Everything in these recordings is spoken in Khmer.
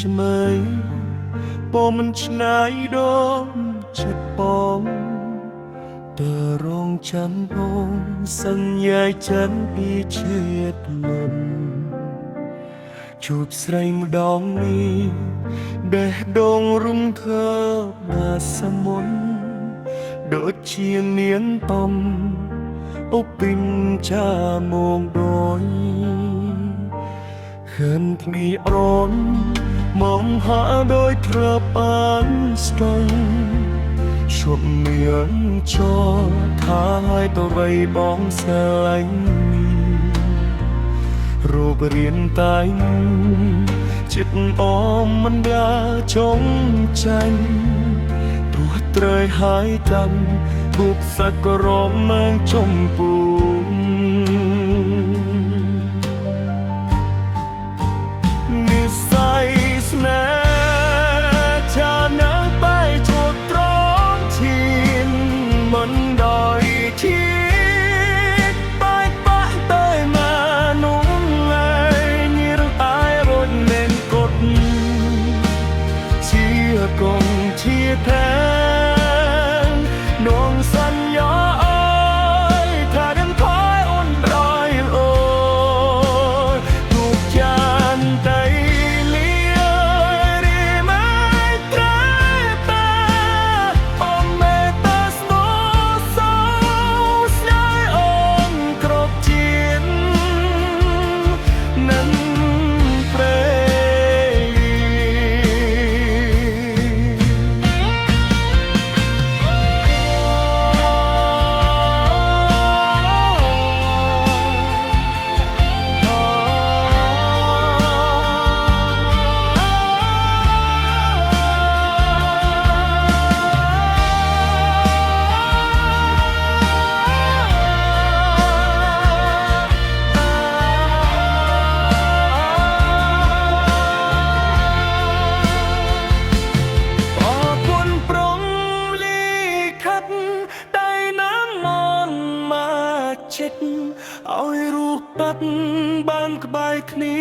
ឆ្មៃពមិនឆ្ងាយដល់ចិត្តបងតើរងចាំបងសញ្ញេចិនពីជាតិមុនជួបស្រីម្ដងនេះបេះដូងរំភើបណាសមុនដូចជានាងតំអូពីងចាមកដូចខឿនភ្មីរនមកហាដោយត្របានស្ទងឈប់មានចោថាឲ្យទៅវ័យបងស្រឡាញ់រូបរាងតែងចិត្តអមមិនដាចងចាញ់ទោះត្រូវហើយចាំបុកសករមមកចំពូនិស័យស្នេហ៍ចានៅបែជួបត្រង់ឈានមិនដោយឈានបែកបាក់ទៅមកនោះហើយញិរអាយរត់មែនកត់ជាកងជាថានងសញ្ញาថាដឹងថយអូនរយអូយទូកចានតែលីរីមកត្រែតាអូមេតាស្នូសោស្លាយអូនគ្រប់ជាតិនឹងព្រៃឲ្យរូបបាត់បានក្បែរគ្នា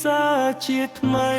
សាជាថ្មី